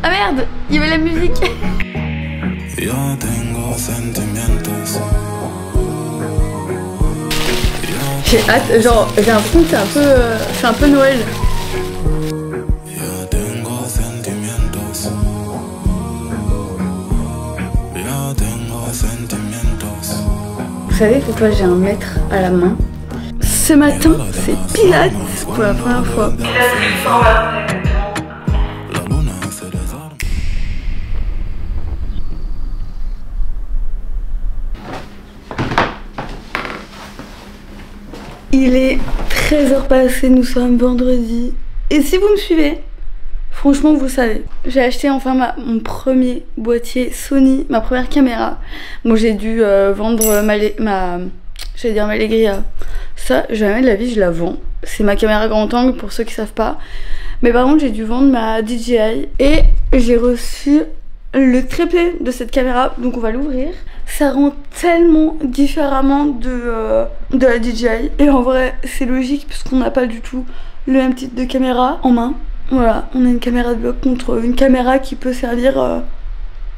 Ah merde, il y avait la musique. J'ai hâte, genre j'ai l'impression que c'est un peu Noël. Vous savez pourquoi j'ai un mètre à la main? Ce matin, c'est Pilates pour la première fois. Il est 13h passé, nous sommes vendredi. Et si vous me suivez, franchement vous savez, j'ai acheté enfin mon premier boîtier Sony, ma première caméra. Bon, j'ai dû vendre ma Legria. Ça, jamais de la vie je la vends. C'est ma caméra grand angle pour ceux qui savent pas. Mais par contre j'ai dû vendre ma DJI. Et j'ai reçu le trépied de cette caméra, donc on va l'ouvrir. Ça rend tellement différemment de la DJI. Et en vrai c'est logique puisqu'on n'a pas du tout le même type de caméra en main. Voilà, on a une caméra de bloc contre une caméra qui peut servir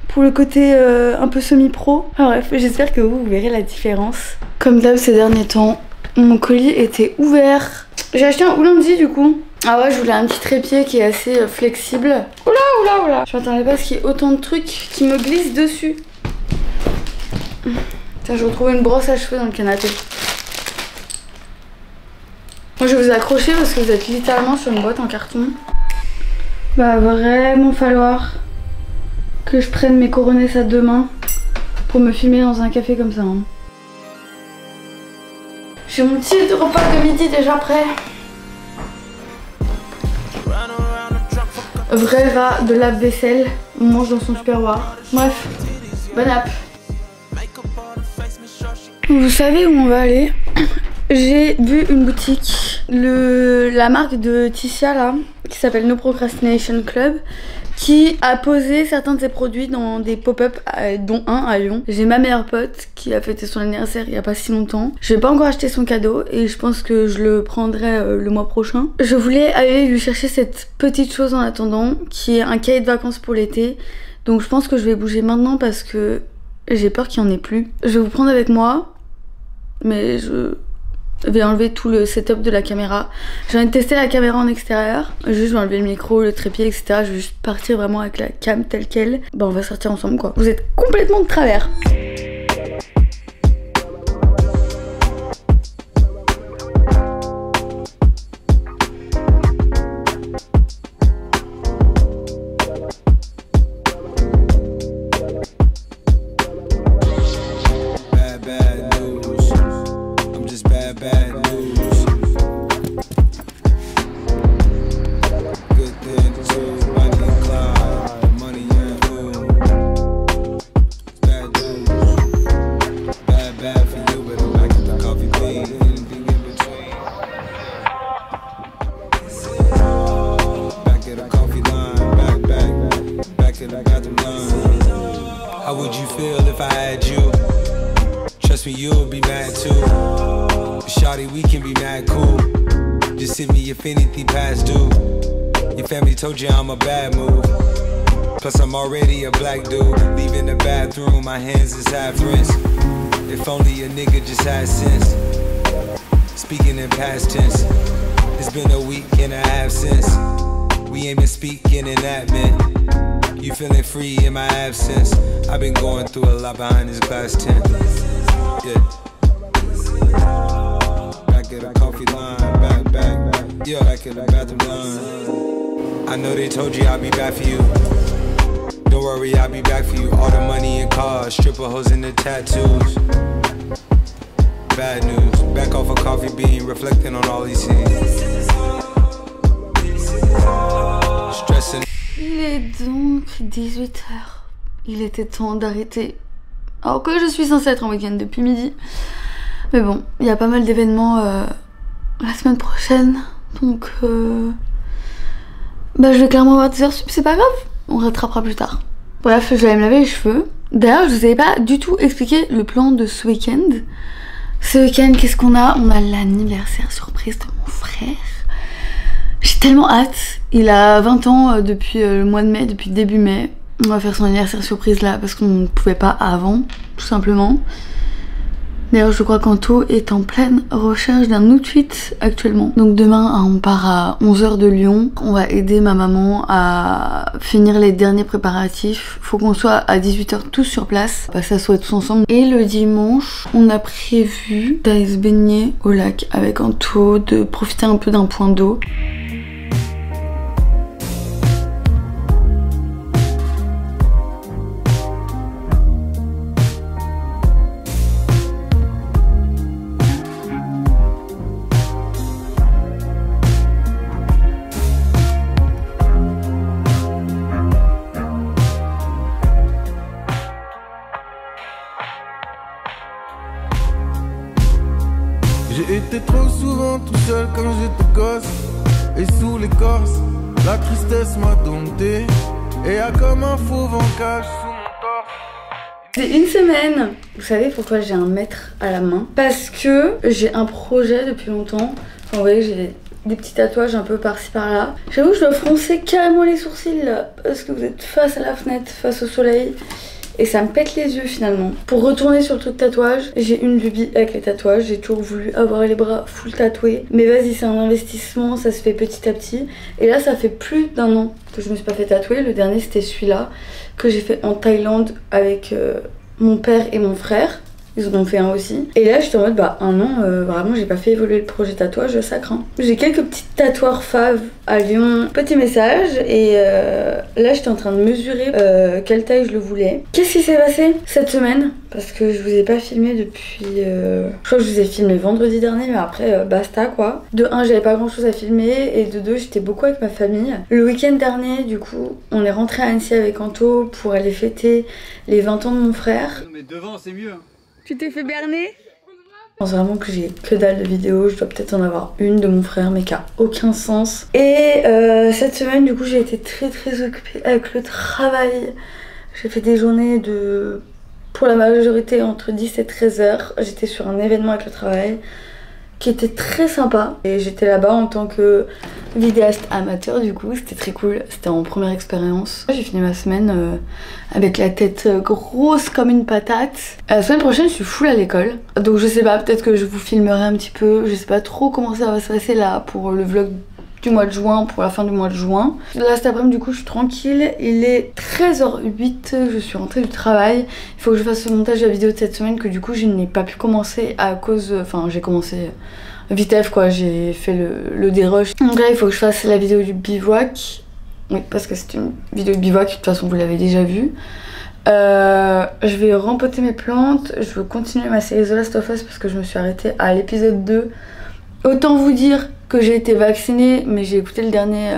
pour le côté un peu semi-pro. Enfin, bref, j'espère que vous verrez la différence. Comme d'hab ces derniers temps, mon colis était ouvert. J'ai acheté un Oulandi du coup. Ah ouais, je voulais un petit trépied qui est assez flexible. Oula, oula, oula. Je m'attendais pas à ce qu'il y ait autant de trucs qui me glissent dessus. Tiens, je retrouve une brosse à cheveux dans le canapé. Moi, je vais vous accrocher parce que vous êtes littéralement sur une boîte en carton. Va vraiment falloir que je prenne mes coronesses à deux mains pour me filmer dans un café comme ça. Hein. J'ai mon petit repas de midi déjà prêt. Vrai rat de lave-vaisselle, on mange dans son superwar. Bref, bonne app. Vous savez où on va aller? J'ai vu une boutique, la marque de Tissia là, qui s'appelle No Procrastination Club, qui a posé certains de ses produits dans des pop-up, dont un à Lyon. J'ai ma meilleure pote qui a fêté son anniversaire il y a pas si longtemps. Je vais pas encore acheter son cadeau et je pense que je le prendrai le mois prochain. Je voulais aller lui chercher cette petite chose en attendant, qui est un cahier de vacances pour l'été. Donc je pense que je vais bouger maintenant parce que j'ai peur qu'il n'y en ait plus. Je vais vous prendre avec moi, mais je vais enlever tout le setup de la caméra. J'ai envie de tester la caméra en extérieur. Juste je vais enlever le micro, le trépied, etc. Je vais juste partir vraiment avec la cam telle quelle. Bah on va sortir ensemble quoi. Vous êtes complètement de travers. How would you feel if I had you? Trust me, you'll be mad too. Shawty, we can be mad cool. Just hit me if anything past due. Your family told you I'm a bad move. Plus I'm already a black dude. Leaving the bathroom, my hands is half rinsed. If only a nigga just had sense. Speaking in past tense. It's been a week and a half since we ain't been speaking in that minute. You feeling free in my absence. I've been going through a lot behind this glass tent. Yeah. Back at the coffee line, back. Yeah, back at the bathroom line. I know they told you I'll be back for you. Don't worry, I'll be back for you. All the money and cars, stripper hoes and the tattoos. Bad news, back off a coffee bean, reflecting on all these scenes. Stressing. Il est donc 18h. Il était temps d'arrêter. Alors que je suis censée être en week-end depuis midi. Mais bon, il y a pas mal d'événements la semaine prochaine. Donc bah je vais clairement avoir des heures sup, c'est pas grave. On rattrapera plus tard. Bref, je vais aller me laver les cheveux. D'ailleurs, je vous avais pas du tout expliqué le plan de ce week-end. Ce week-end, qu'est-ce qu'on a? On a l'anniversaire surprise de mon frère. tellement hâte. Il a 20 ans depuis le mois de mai, depuis début mai. On va faire son anniversaire surprise là parce qu'on ne pouvait pas avant, tout simplement. D'ailleurs, je crois qu'Anto est en pleine recherche d'un outfit actuellement. Donc demain, on part à 11h de Lyon. On va aider ma maman à finir les derniers préparatifs. Faut qu'on soit à 18h tous sur place. On va s'asseoir tous ensemble. Et le dimanche, on a prévu d'aller se baigner au lac avec Anto, de profiter un peu d'un point d'eau. J'ai été trop souvent tout seul quand j'étais gosse. Et sous l'écorce, la tristesse m'a dompté. Et y'a comme un fauve en cage sous mon torse. C'est une semaine. Vous savez pourquoi j'ai un mètre à la main? Parce que j'ai un projet depuis longtemps. Enfin, vous voyez, j'ai des petits tatouages un peu par-ci par-là. J'avoue que je dois froncer carrément les sourcils là. Parce que vous êtes face à la fenêtre, face au soleil. Et ça me pète les yeux finalement. Pour retourner sur le truc tatouage, j'ai une lubie avec les tatouages. J'ai toujours voulu avoir les bras full tatoués. Mais vas-y, c'est un investissement, ça se fait petit à petit. Et là, ça fait plus d'1 an que je me suis pas fait tatouer. Le dernier, c'était celui-là que j'ai fait en Thaïlande avec mon père et mon frère. Ils en ont fait un aussi. Et là, j'étais en mode, bah, 1 an, vraiment, j'ai pas fait évoluer le projet tatouage, ça craint. J'ai quelques petits tatoueurs faves à Lyon. Petit message. Et là, j'étais en train de mesurer quelle taille je le voulais. Qu'est-ce qui s'est passé cette semaine? Parce que je vous ai pas filmé depuis... Je crois que je vous ai filmé vendredi dernier, mais après, basta, quoi. De 1, j'avais pas grand-chose à filmer. Et de 2, j'étais beaucoup avec ma famille. Le week-end dernier, du coup, on est rentré à Annecy avec Anto pour aller fêter les 20 ans de mon frère. Mais devant, c'est mieux. Tu t'es fait berner? Je pense vraiment que j'ai que dalle de vidéos, je dois peut-être en avoir une de mon frère mais qui a aucun sens. Et cette semaine du coup j'ai été très occupée avec le travail. J'ai fait des journées de... pour la majorité entre 10 et 13 heures. J'étais sur un événement avec le travail qui était très sympa. Et j'étais là-bas en tant que vidéaste amateur du coup, c'était très cool. C'était en première expérience. J'ai fini ma semaine avec la tête grosse comme une patate. La semaine prochaine, je suis full à l'école. Donc je sais pas, peut-être que je vous filmerai un petit peu. Je sais pas trop comment ça va se passer là pour le vlog du mois de juin, pour la fin du mois de juin. Là cet après-midi du coup je suis tranquille. Il est 13h08, je suis rentrée du travail. Il faut que je fasse le montage de la vidéo de cette semaine que du coup je n'ai pas pu commencer à cause... Enfin j'ai commencé vitef quoi, j'ai fait le dérush. Donc là il faut que je fasse la vidéo du bivouac. Oui parce que c'est une vidéo de bivouac, de toute façon vous l'avez déjà vue. Je vais rempoter mes plantes, je veux continuer ma série The Last of Us parce que je me suis arrêtée à l'épisode 2. Autant vous dire que j'ai été vaccinée, mais j'ai écouté le dernier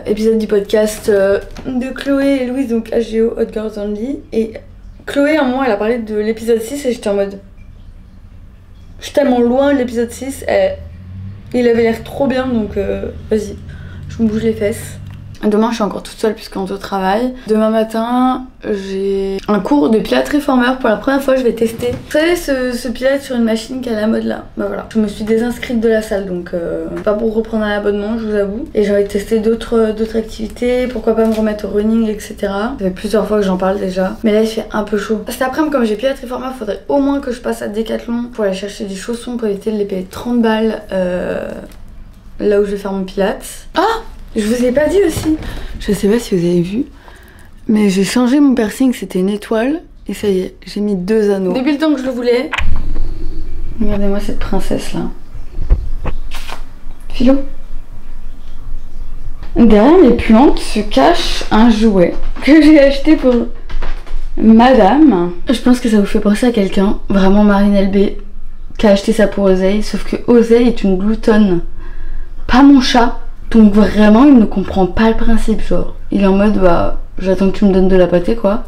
épisode du podcast de Chloé et Louise, donc HGO Hot Girls Only. Et Chloé, à un moment, elle a parlé de l'épisode 6 et j'étais en mode... Je suis tellement loin de l'épisode 6, il avait l'air trop bien, donc vas-y, je me bouge les fesses. Demain je suis encore toute seule puisqu'Anto travaille. Demain matin j'ai un cours de pilates réformeur. Pour la première fois je vais tester. Vous savez ce pilates sur une machine qui est à la mode là? Bah voilà. Je me suis désinscrite de la salle donc pas pour reprendre un abonnement je vous avoue. Et j'ai envie de tester d'autres activités. Pourquoi pas me remettre au running etc. Ça fait plusieurs fois que j'en parle déjà. Mais là il fait un peu chaud. Cet après-midi comme j'ai pilates réformeur faudrait au moins que je passe à Decathlon pour aller chercher des chaussons pour éviter de les payer 30 balles là où je vais faire mon pilates. Ah! Je vous ai pas dit aussi, je sais pas si vous avez vu, mais j'ai changé mon piercing, c'était une étoile, et ça y est, j'ai mis 2 anneaux. Depuis le temps que je le voulais. Regardez-moi cette princesse là. Philo. Derrière les plantes se cache un jouet que j'ai acheté pour madame. Je pense que ça vous fait penser à quelqu'un, vraiment Marine LB, qui a acheté ça pour Oseille, sauf que Oseille est une gloutonne, pas mon chat. Donc vraiment il ne comprend pas le principe, genre il est en mode bah j'attends que tu me donnes de la pâtée quoi.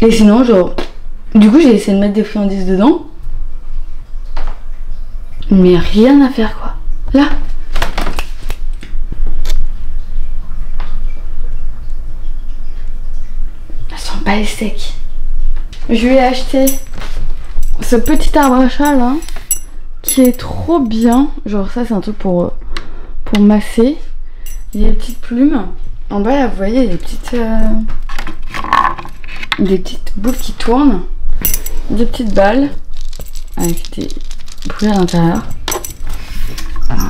Et sinon genre du coup j'ai essayé de mettre des friandises dedans, mais rien à faire quoi. Là elles sont pas les steaks. Je lui ai acheté ce petit arbre à chat là qui est trop bien. Genre ça c'est un truc pour pour masser. Il y a des petites plumes. En bas là vous voyez il y a des petites boules qui tournent. Des petites balles avec des bruits à l'intérieur.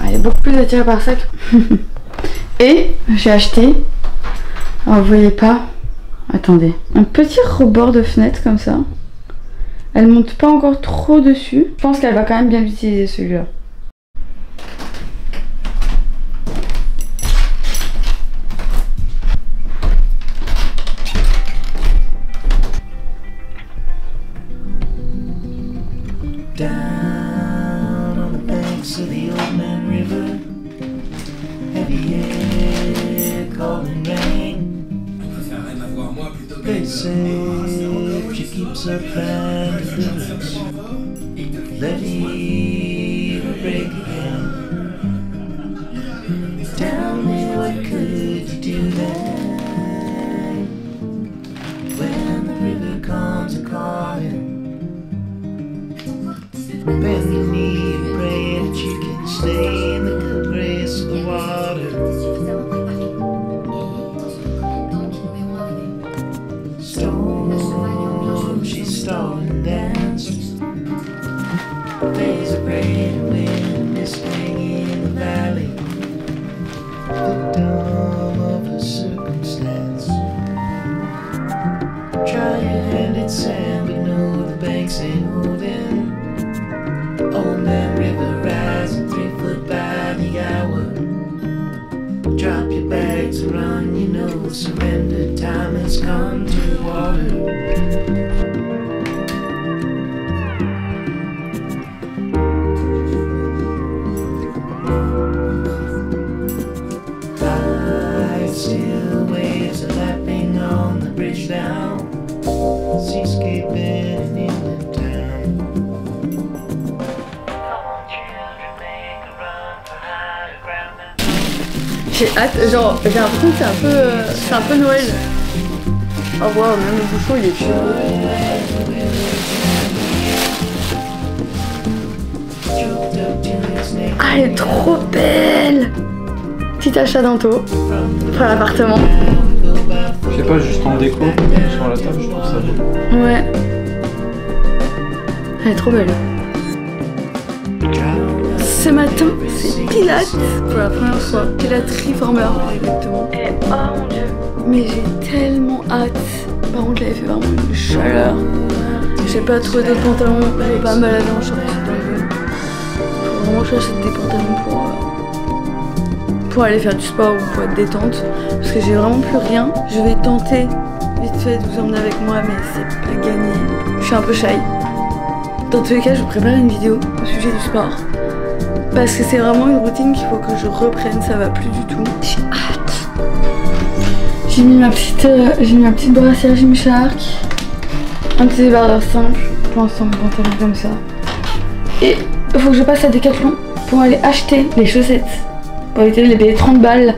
Elle est beaucoup plus attirée par ça que... Et j'ai acheté, alors vous voyez pas, attendez, un petit rebord de fenêtre comme ça. Elle monte pas encore trop dessus. Je pense qu'elle va quand même bien l'utiliser celui-là. Down on the banks of the old man river, heavy air, calling rain. They say she keeps her plan to deliverance. Let evil break again. Tell me what could you do then when the river comes a calling? Bend your knee and pray that you can stay in the good grace of the water. Storm, she's stalling and dancing. Days of rain and wind, mist hanging in the valley. Victim of a circumstance. Try your hand at sand, but no, the banks ain't holding. Old Man River rising 3 foot by the hour. Drop your bags and run, you know surrender time has come to the water. Still waves are lapping on the bridge down. Seascaping in England town. J'ai hâte, genre j'ai l'impression que c'est un peu Noël. Oh wow, même le bouchon il est chaud. Ah elle est trop belle. Petit achat d'Anto pour l'appartement. Je sais pas, juste en déco sur la table, je trouve ça beau. Ouais. Elle est trop belle. Ce matin, c'est Pilates pour la première fois. Pilates Reformer, exactement. Et oh mon dieu. Mais j'ai tellement hâte. Par contre, là, il fait vraiment une chaleur. J'ai pas trouvé d'autres pantalons. Je vais pas me balader en short. Faut vraiment que j'achète des pantalons pour aller faire du sport ou pour être détente. Parce que j'ai vraiment plus rien. Je vais tenter vite fait de vous emmener avec moi, mais c'est pas gagné. Je suis un peu shy. Dans tous les cas, je vous prépare une vidéo au sujet du sport. Parce que c'est vraiment une routine qu'il faut que je reprenne, ça va plus du tout. J'ai hâte. J'ai mis ma petite brassière Gymshark. Un petit débardeur simple. Pour l'instant, mon pantalon comme ça. Et il faut que je passe à Decathlon pour aller acheter les chaussettes. Pour éviter de les payer 30 balles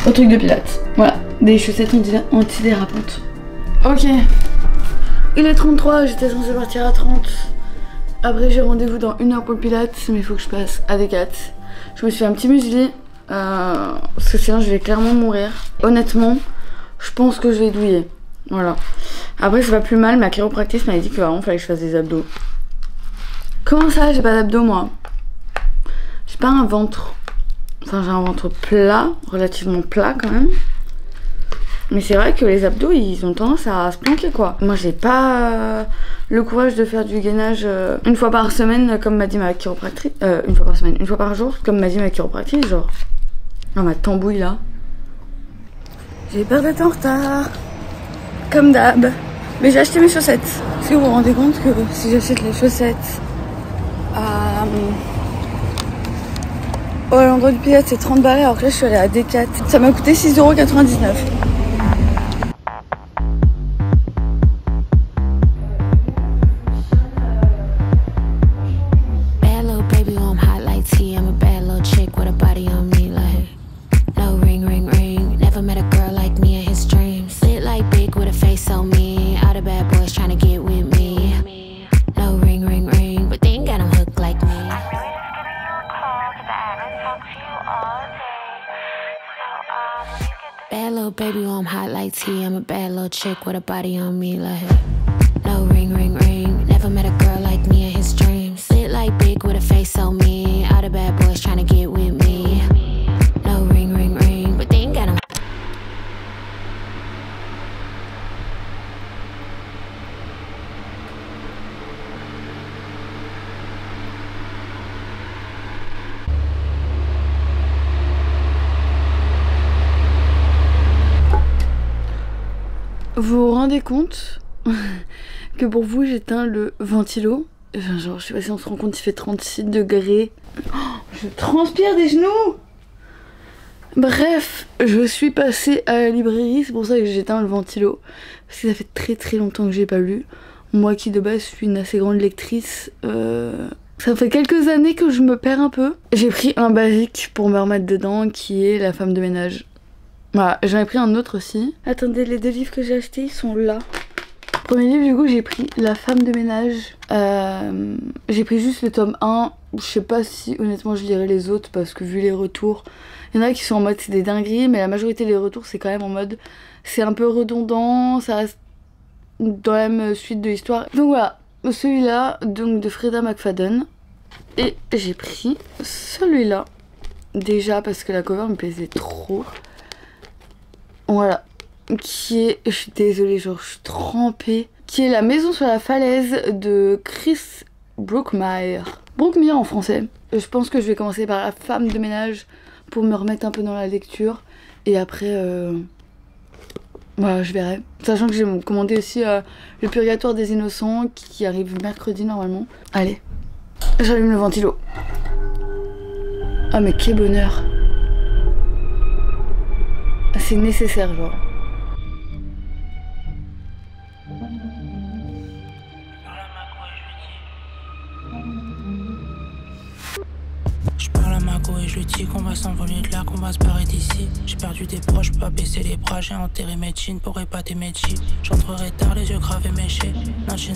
au truc de Pilates. Voilà, des chaussettes antidérapantes. Ok. Il est 33, j'étais censée partir à 30. Après j'ai rendez-vous dans 1 heure pour le Pilates, mais il faut que je passe à Decat. Je me suis fait un petit muesli, parce que sinon je vais clairement mourir. Honnêtement, je pense que je vais douiller. Voilà. Après c'est pas plus mal, ma chiropractrice m'a dit que vraiment fallait que je fasse des abdos. Comment ça, j'ai pas d'abdos moi? J'ai pas un ventre. Enfin j'ai un ventre plat, relativement plat quand même. Mais c'est vrai que les abdos ils ont tendance à se planquer quoi. Moi j'ai pas le courage de faire du gainage une fois par semaine comme m'a dit ma chiropractrice. Une fois par semaine, une fois par jour comme m'a dit ma chiropractrice genre. Non ma tambouille là. J'ai peur d'être en retard. Comme d'hab. Mais j'ai acheté mes chaussettes. Est-ce que vous vous rendez compte que si j'achète les chaussettes à l'endroit du Pilates c'est 30 balles alors que là je suis allée à Decat. Ça m'a coûté 6,99 €. Talk to you all day. Bad little baby, oh, I'm hot like tea. I'm a bad little chick with a body on me like no ring, ring, ring. Never met a girl like me in his dreams. Lit like big with a face so mean. All the bad boys trying to get with me. No ring, ring, ring. But they ain't got 'em. Vous vous rendez compte que pour vous j'éteins le ventilo? Enfin, genre, je sais pas si on se rend compte, il fait 36 degrés. Oh, je transpire des genoux. Bref, je suis passée à la librairie, c'est pour ça que j'éteins le ventilo. Parce que ça fait très très longtemps que j'ai pas lu. Moi qui de base suis une assez grande lectrice, ça fait quelques années que je me perds un peu. J'ai pris un basique pour me remettre dedans qui est La femme de ménage. Voilà, j'en ai pris un autre aussi. Attendez, les deux livres que j'ai achetés, ils sont là. Premier livre, du coup, j'ai pris La femme de ménage. J'ai pris juste le tome 1. Je sais pas si, honnêtement, je lirai les autres parce que vu les retours, il y en a qui sont en mode c'est des dingueries, mais la majorité des retours, c'est quand même en mode c'est un peu redondant, ça reste dans la même suite de l'histoire. Donc voilà, celui-là, donc de Freda McFadden. Et j'ai pris celui-là, déjà parce que la cover me plaisait trop. Voilà, qui est, je suis désolée, genre je suis trempée, qui est La maison sur la falaise de Chris Brookmyre. Brookmyre en français. Je pense que je vais commencer par La femme de ménage pour me remettre un peu dans la lecture. Et après, voilà, je verrai. Sachant que j'ai commandé aussi Le Purgatoire des Innocents qui arrive mercredi normalement. Allez, j'allume le ventilo. Ah mais quel bonheur. C'est nécessaire, genre. Je parle à Margot et je lui dis qu'on va s'envoler de là, qu'on va se barrer d'ici. J'ai perdu des proches, pas baisser les bras, j'ai enterré mes jeans pour épater mes jeans. J'entrerai tard, les yeux gravés méchés.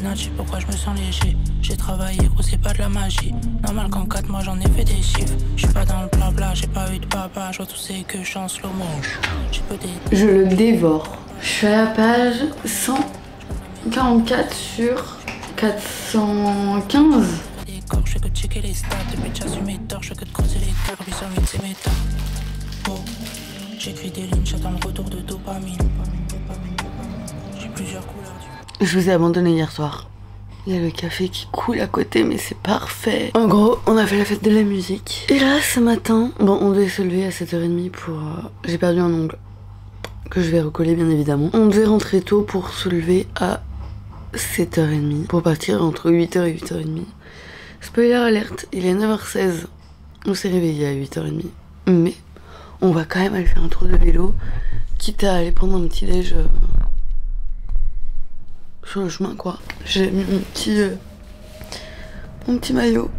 Natchi, pourquoi je me sens léger. J'ai travaillé, gros, c'est pas de la magie. Normal qu'en 4 mois j'en ai fait des chiffres. Je suis pas dans le blabla, j'ai pas eu de papa. Je vois tous ces que je suis en slow motion. Je le dévore. Je suis à la page 144 sur 415. Je fais que checker les stats, depuis que j'assume mes torts, je fais que de creuser les terres, puis sur mes méta. Oh, j'écris des lignes, j'attends le retour de dopamine. J'ai plusieurs couleurs du... Je vous ai abandonné hier soir. Il y a le café qui coule à côté, mais c'est parfait. En gros, on a fait la fête de la musique. Et là, ce matin, bon, on devait se lever à 7h30 pour... J'ai perdu un ongle, que je vais recoller bien évidemment. On devait rentrer tôt pour se lever à 7h30, pour partir entre 8h et 8h30. Spoiler alerte, il est 9h16. On s'est réveillé à 8h30. Mais on va quand même aller faire un tour de vélo, quitte à aller prendre un petit déj sur le chemin quoi. J'ai mis mon petit maillot.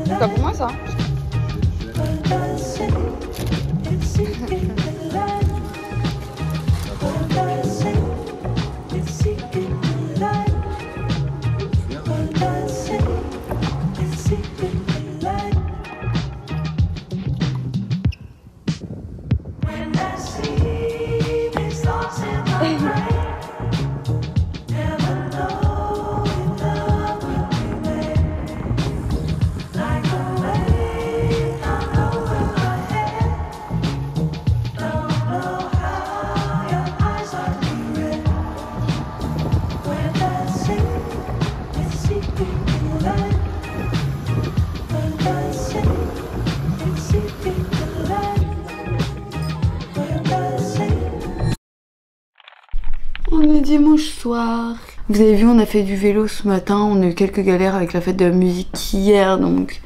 C'est pas pour moi ça. dimanche soir. Vous avez vu, on a fait du vélo ce matin, on a eu quelques galères avec la fête de la musique hier, donc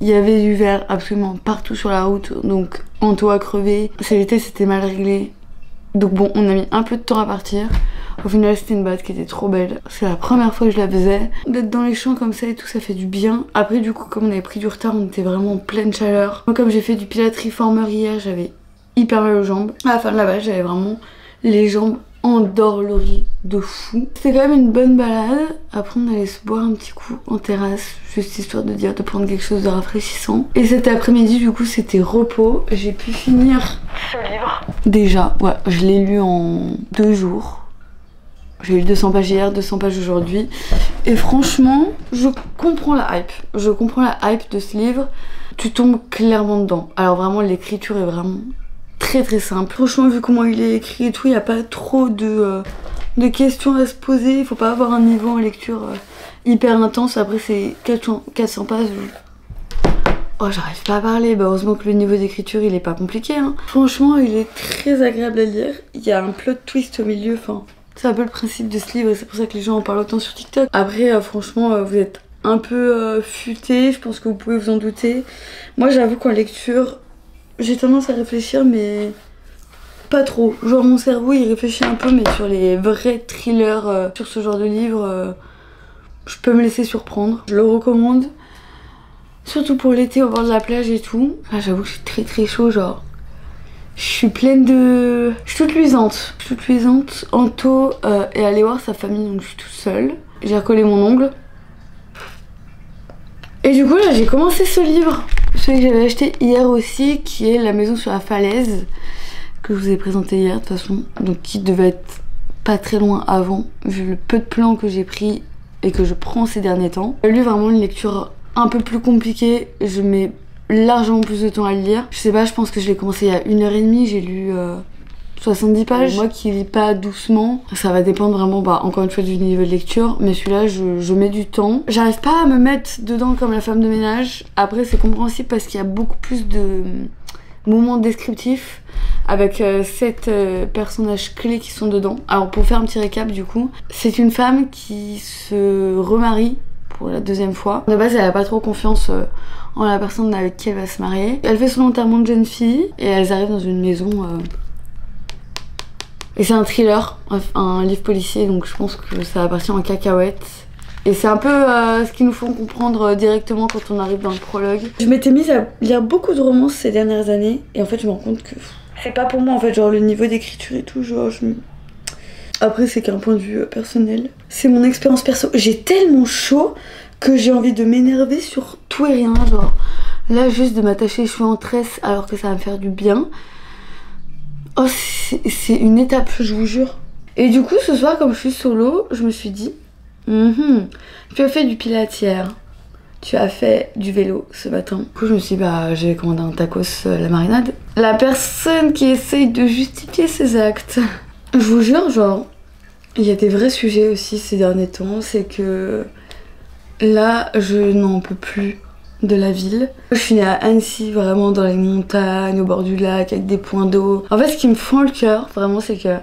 il y avait du verre absolument partout sur la route, donc Anto a crevé. C'est l'été, c'était mal réglé. Donc bon, on a mis un peu de temps à partir. Au final, c'était une balade qui était trop belle. C'est la première fois que je la faisais. D'être dans les champs comme ça et tout, ça fait du bien. Après, du coup, comme on avait pris du retard, on était vraiment en pleine chaleur. Moi, comme j'ai fait du Pilates Reformer hier, j'avais hyper mal aux jambes. À la fin de la balade, j'avais vraiment les jambes endolories de fou. C'était quand même une bonne balade. Après, on allait se boire un petit coup en terrasse, juste histoire de dire de prendre quelque chose de rafraîchissant. Et cet après-midi, du coup, c'était repos. J'ai pu finir ce livre. Déjà, ouais, je l'ai lu en 2 jours. J'ai lu 200 pages hier, 200 pages aujourd'hui. Et franchement, je comprends la hype. Je comprends la hype de ce livre. Tu tombes clairement dedans. Alors vraiment, l'écriture est vraiment très très simple. Franchement, vu comment il est écrit et tout, il n'y a pas trop de questions à se poser. Il faut pas avoir un niveau en lecture hyper intense. Après, c'est 400 pages. Oh, j'arrive pas à parler. Bah, heureusement que le niveau d'écriture, il est pas compliqué. Hein. Franchement, il est très agréable à lire. Il y a un plot twist au milieu. Enfin, c'est un peu le principe de ce livre et c'est pour ça que les gens en parlent autant sur TikTok. Après, franchement, vous êtes un peu futé. Je pense que vous pouvez vous en douter. Moi, j'avoue qu'en lecture, j'ai tendance à réfléchir, mais pas trop. Genre, mon cerveau, il réfléchit un peu, mais sur les vrais thrillers, sur ce genre de livre, je peux me laisser surprendre. Je le recommande. Surtout pour l'été au bord de la plage et tout. Là, j'avoue que je suis très très chaud, genre. Je suis pleine de... Je suis toute luisante. Je suis toute luisante. Anto est allé voir sa famille, donc je suis toute seule. J'ai recollé mon ongle. Et du coup, là, j'ai commencé ce livre. Celui que j'avais acheté hier aussi, qui est La maison sur la falaise. Que je vous ai présenté hier, de toute façon. Donc, qui devait être pas très loin avant, vu le peu de plans que j'ai pris et que je prends ces derniers temps. Lui, vraiment une lecture un peu plus compliquée. Je mets largement plus de temps à le lire. Je sais pas, je pense que je l'ai commencé il y a 1h30, j'ai lu 70 pages. Moi qui lis pas doucement, ça va dépendre vraiment, encore une fois, du niveau de lecture, mais celui-là, je mets du temps. J'arrive pas à me mettre dedans comme la femme de ménage. Après, c'est compréhensible parce qu'il y a beaucoup plus de moments descriptifs avec 7 personnages clés qui sont dedans. Alors, pour faire un petit récap, du coup, c'est une femme qui se remarie pour la 2e fois. De base, elle a pas trop confiance en la personne avec qui elle va se marier. Elle fait son enterrement de jeune fille et elles arrivent dans une maison. Et c'est un thriller, un livre policier, donc je pense que ça va partir en cacahuète. Et c'est un peu ce qu'ils nous font comprendre directement quand on arrive dans le prologue. Je m'étais mise à lire beaucoup de romances ces dernières années et en fait je me rends compte que c'est pas pour moi en fait, genre le niveau d'écriture et tout, genre Après c'est qu'un point de vue personnel. C'est mon expérience perso. J'ai tellement chaud que j'ai envie de m'énerver sur tout et rien, genre là juste de m'attacher les cheveux en tresse alors que ça va me faire du bien. Oh, c'est une étape, je vous jure. Et du coup, ce soir, comme je suis solo, je me suis dit tu as fait du pilates hier, tu as fait du vélo ce matin. Du coup, je me suis dit, j'ai commandé un tacos à la marinade. La personne qui essaye de justifier ses actes. Je vous jure, genre, il y a des vrais sujets aussi ces derniers temps. C'est que là, je n'en peux plus de la ville. Je suis née à Annecy, vraiment dans les montagnes, au bord du lac, avec des points d'eau. En fait, ce qui me fend le cœur, vraiment, c'est que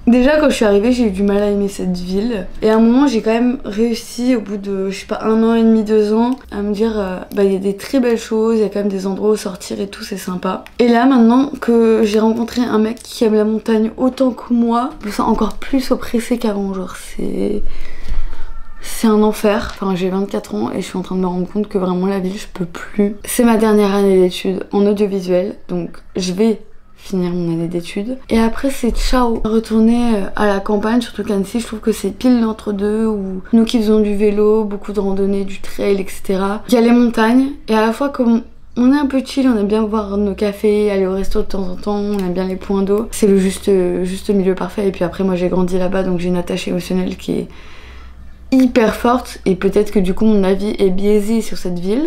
déjà, quand je suis arrivée, j'ai eu du mal à aimer cette ville. Et à un moment, j'ai quand même réussi, au bout de, je sais pas, 1 an et demi, 2 ans, à me dire, il y a des très belles choses, il y a quand même des endroits où sortir et tout, c'est sympa. Et là, maintenant que j'ai rencontré un mec qui aime la montagne autant que moi, je me sens encore plus oppressée qu'avant, genre, c'est un enfer. Enfin, j'ai 24 ans et je suis en train de me rendre compte que vraiment la ville, je peux plus. C'est ma dernière année d'études en audiovisuel, donc je vais finir mon année d'études. Et après, c'est ciao. Retourner à la campagne, surtout qu'Annecy, je trouve que c'est pile l'entre-deux où nous qui faisons du vélo, beaucoup de randonnées, du trail, etc. Il y a les montagnes et à la fois comme on est un peu chill, on aime bien boire nos cafés, aller au resto de temps en temps, on aime bien les points d'eau. C'est le juste milieu parfait. Et puis après, moi j'ai grandi là-bas, donc j'ai une attache émotionnelle qui est hyper forte et peut-être que du coup mon avis est biaisé sur cette ville.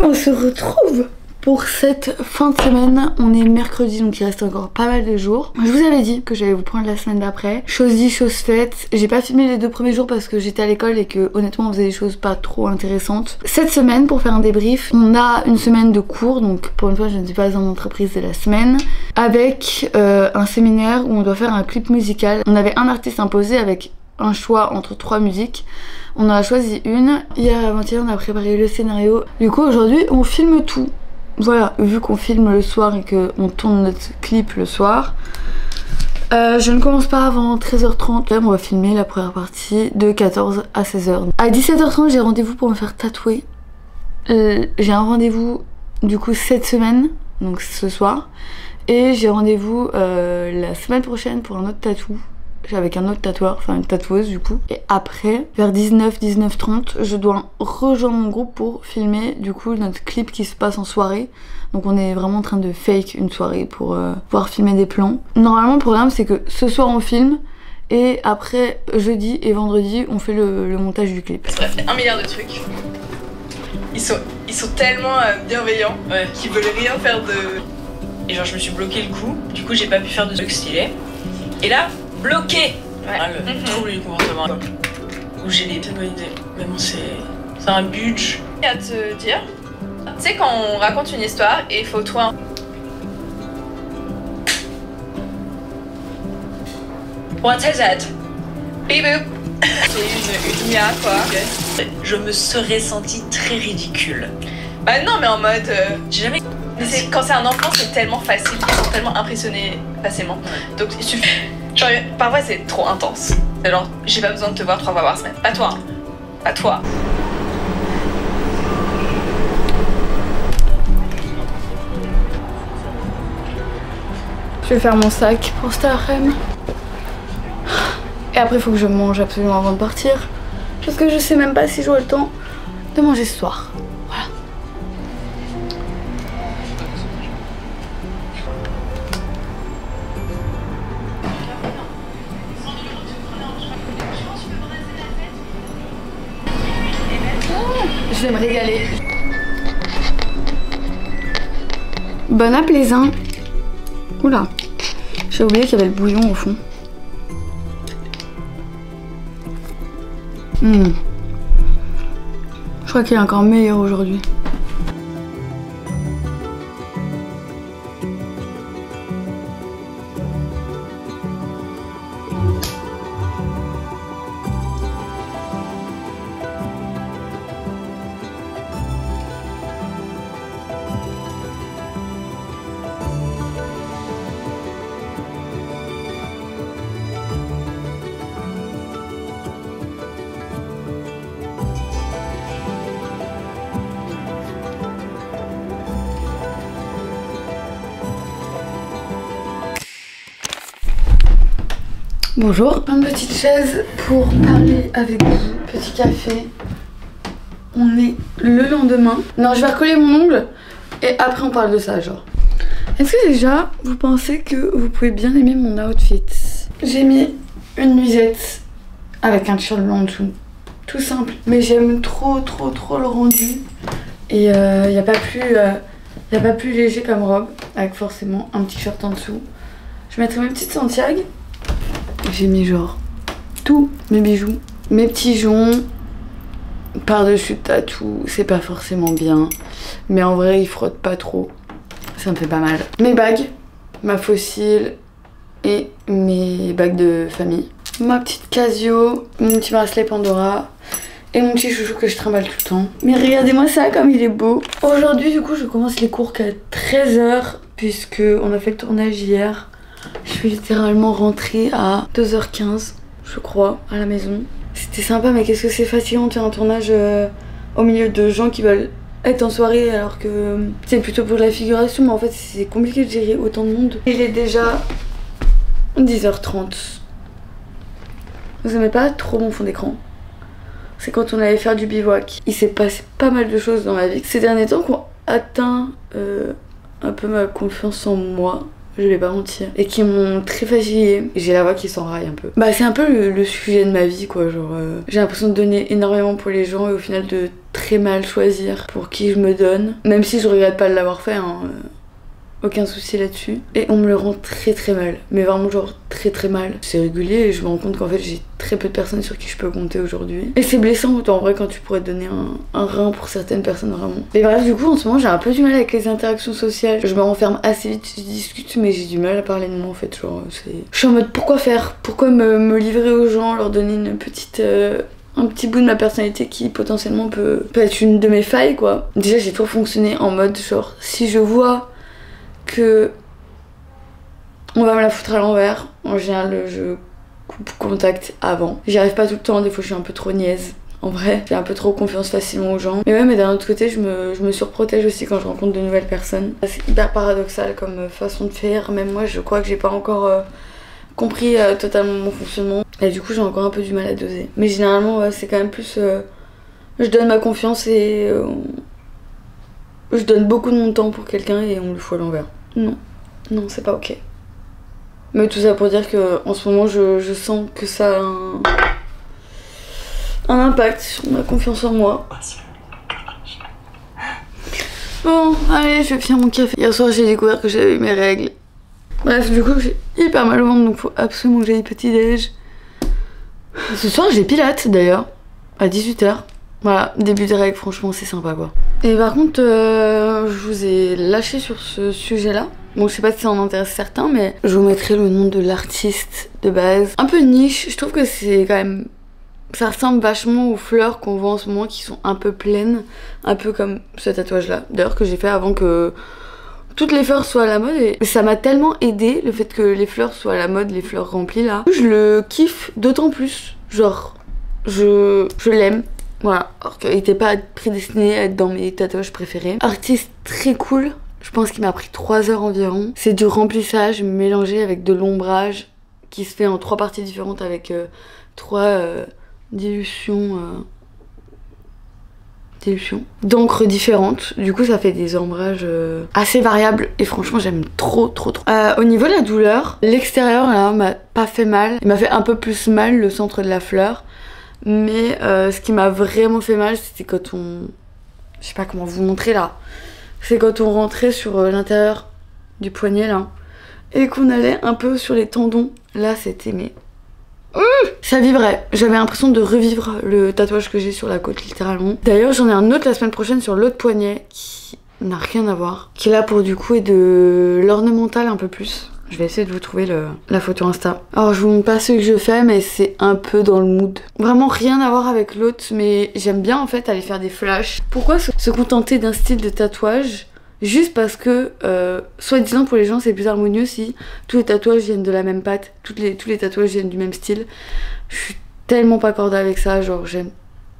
on se retrouve pour cette fin de semaine. On est mercredi, donc il reste encore pas mal de jours. Je vous avais dit que j'allais vous prendre la semaine d'après. Chose dit, chose faite. J'ai pas filmé les 2 premiers jours parce que j'étais à l'école et que honnêtement on faisait des choses pas trop intéressantes. Cette semaine, pour faire un débrief, on a une semaine de cours, donc pour une fois je ne suis pas en entreprise de la semaine, avec un séminaire où on doit faire un clip musical. On avait un artiste imposé avec un choix entre 3 musiques. On en a choisi une. Hier et avant-hier on a préparé le scénario. Du coup aujourd'hui on filme tout. Voilà, vu qu'on filme le soir et qu'on tourne notre clip le soir, je ne commence pas avant 13h30. Là, on va filmer la première partie de 14 à 16h. À 17h30, j'ai rendez-vous pour me faire tatouer. J'ai un rendez-vous du coup cette semaine, donc ce soir. Et j'ai rendez-vous la semaine prochaine pour un autre tatou. Avec un autre tatoueur, enfin une tatoueuse du coup. Et après, vers 19h30, je dois rejoindre mon groupe pour filmer du coup notre clip qui se passe en soirée. Donc on est vraiment en train de fake une soirée pour pouvoir filmer des plans. Normalement le programme c'est que ce soir on filme et après jeudi et vendredi on fait le montage du clip. Ça fait 1 milliard de trucs. Ils sont tellement bienveillants qu'ils veulent rien faire de... Et genre je me suis bloqué le cou, du coup j'ai pas pu faire de trucs stylés. Et là, bloqué. Le trouble du comportement. Où j'ai des bonnes idées. Mais bon, c'est un budget. À te dire, tu sais, quand on raconte une histoire, et il faut toi. What is that? Beep boop. C'est une IA quoi. Je me serais sentie très ridicule. Bah non, mais en mode. J'ai jamais. Quand c'est un enfant, c'est tellement facile, ils sont tellement impressionnés facilement. Donc il suffit. Genre, parfois c'est trop intense. C'est genre, j'ai pas besoin de te voir 3 fois par semaine. Pas toi. Pas toi. Je vais faire mon sac pour cet après-midi. Et après, il faut que je mange absolument avant de partir. Parce que je sais même pas si j'aurai le temps de manger ce soir. Voilà. Je vais me régaler. Bon appétit. Oula, j'ai oublié qu'il y avait le bouillon au fond. Je crois qu'il est encore meilleur aujourd'hui. Bonjour, une petite chaise pour parler avec vous, petit café. On est le lendemain. Non, je vais recoller mon ongle et après on parle de ça genre. Est-ce que déjà vous pensez que vous pouvez bien aimer mon outfit? J'ai mis une nuisette avec un t-shirt blanc en dessous. Tout simple. Mais j'aime trop le rendu. Et il n'y a pas plus léger comme robe avec forcément un petit shirt en dessous. Je mettrai mes petites Santiago. J'ai mis genre tous mes bijoux, mes petits joncs, par-dessus tatou, c'est pas forcément bien, mais en vrai ils frottent pas trop, ça me fait pas mal. Mes bagues, ma fossile et mes bagues de famille. Ma petite Casio, mon petit bracelet Pandora et mon petit chouchou que je trimballe tout le temps. Mais regardez-moi ça comme il est beau. Aujourd'hui du coup je commence les cours qu'à 13h puisque on a fait le tournage hier. Je suis littéralement rentrée à 2h15, je crois, à la maison. C'était sympa, mais qu'est-ce que c'est fatigant de faire un tournage au milieu de gens qui veulent être en soirée alors que c'est plutôt pour la figuration, mais en fait c'est compliqué de gérer autant de monde. Il est déjà 10h30. Vous aimez pas trop mon fond d'écran? C'est quand on allait faire du bivouac. Il s'est passé pas mal de choses dans ma vie ces derniers temps qui ont atteint un peu ma confiance en moi. je vais pas mentir, et qui m'ont très fatiguée. J'ai la voix qui s'enraille un peu. Bah c'est un peu le sujet de ma vie quoi, genre j'ai l'impression de donner énormément pour les gens et au final de très mal choisir pour qui je me donne. Même si je regrette pas de l'avoir fait, hein, aucun souci là-dessus. Et on me le rend très mal, mais vraiment genre très mal. C'est régulier et je me rends compte qu'en fait j'ai très peu de personnes sur qui je peux compter aujourd'hui. Et c'est blessant en vrai quand tu pourrais te donner un rein pour certaines personnes vraiment. Et bref, du coup en ce moment j'ai un peu du mal avec les interactions sociales. Je me renferme assez vite, je discute mais j'ai du mal à parler de moi en fait. Genre je suis en mode pourquoi faire? Pourquoi me livrer aux gens, leur donner une petite... un petit bout de ma personnalité qui potentiellement peut être une de mes failles quoi. Déjà j'ai toujours fonctionné en mode genre si je vois que on va me la foutre à l'envers, en général je coupe contact avant. J'y arrive pas tout le temps, des fois je suis un peu trop niaise. En vrai, j'ai un peu trop confiance facilement aux gens. Mais ouais, mais d'un autre côté, je me surprotège aussi quand je rencontre de nouvelles personnes. C'est hyper paradoxal comme façon de faire. Même moi, je crois que j'ai pas encore compris totalement mon fonctionnement. Et du coup, j'ai encore un peu du mal à doser. Mais généralement, ouais, c'est quand même plus... je donne ma confiance et... je donne beaucoup de mon temps pour quelqu'un et on le fout à l'envers. Non, c'est pas ok. Mais tout ça pour dire que en ce moment je sens que ça a un impact sur ma confiance en moi. Bon, allez, je vais finir mon café. Hier soir j'ai découvert que j'avais eu mes règles. Bref, du coup j'ai hyper mal au ventre donc faut absolument que j'aille petit déj. Ce soir j'ai pilates d'ailleurs, à 18 h. Voilà, début des règles, franchement c'est sympa quoi. Et par contre, je vous ai lâché sur ce sujet-là. Bon, je sais pas si ça en intéresse certains, mais je vous mettrai le nom de l'artiste de base. Un peu niche, je trouve que c'est quand même... Ça ressemble vachement aux fleurs qu'on voit en ce moment qui sont un peu pleines. Un peu comme ce tatouage-là. D'ailleurs que j'ai fait avant que toutes les fleurs soient à la mode. Et ça m'a tellement aidé le fait que les fleurs soient à la mode, les fleurs remplies là. Je le kiffe d'autant plus. Genre, je l'aime. Voilà, alors qu'il n'était pas prédestiné à être dans mes tatouages préférés. Artiste très cool, je pense qu'il m'a pris 3 heures environ. C'est du remplissage mélangé avec de l'ombrage qui se fait en 3 parties différentes avec 3 dilutions d'encre différentes. Du coup ça fait des ombrages assez variables et franchement j'aime trop. Au niveau de la douleur, l'extérieur là m'a pas fait mal. Il m'a fait un peu plus mal le centre de la fleur. Mais ce qui m'a vraiment fait mal, c'était quand on... Je sais pas comment vous montrer là. C'est quand on rentrait sur l'intérieur du poignet là. Et qu'on allait un peu sur les tendons. Là c'était mais... ça vibrait. J'avais l'impression de revivre le tatouage que j'ai sur la côte littéralement. D'ailleurs j'en ai un autre la semaine prochaine sur l'autre poignet qui n'a rien à voir. Qui là pour du coup est de l'ornemental un peu plus. Je vais essayer de vous trouver la photo Insta. Alors je vous montre pas ce que je fais mais c'est un peu dans le mood. Vraiment rien à voir avec l'autre mais j'aime bien en fait aller faire des flashs. Pourquoi se contenter d'un style de tatouage juste parce que soi-disant pour les gens c'est plus harmonieux si tous les tatouages viennent de la même pâte, tous les tatouages viennent du même style. Je suis tellement pas cordée avec ça, genre j'aime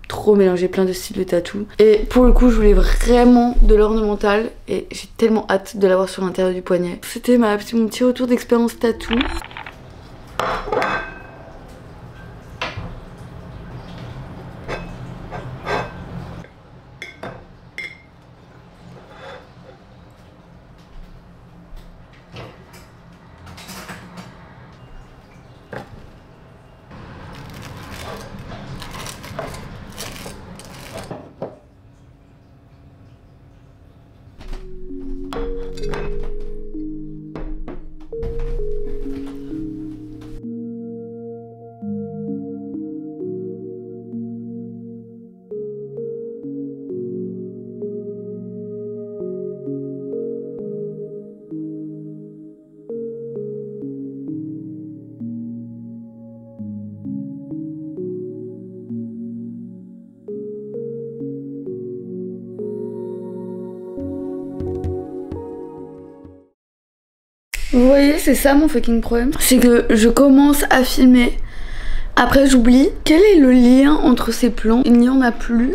trop mélanger plein de styles de tatou. Et pour le coup je voulais vraiment de l'ornemental et j'ai tellement hâte de l'avoir sur l'intérieur du poignet. C'était mon petit retour d'expérience tatou. Vous voyez, c'est ça mon fucking problème. C'est que je commence à filmer, après j'oublie. Quel est le lien entre ces plans? Il n'y en a plus.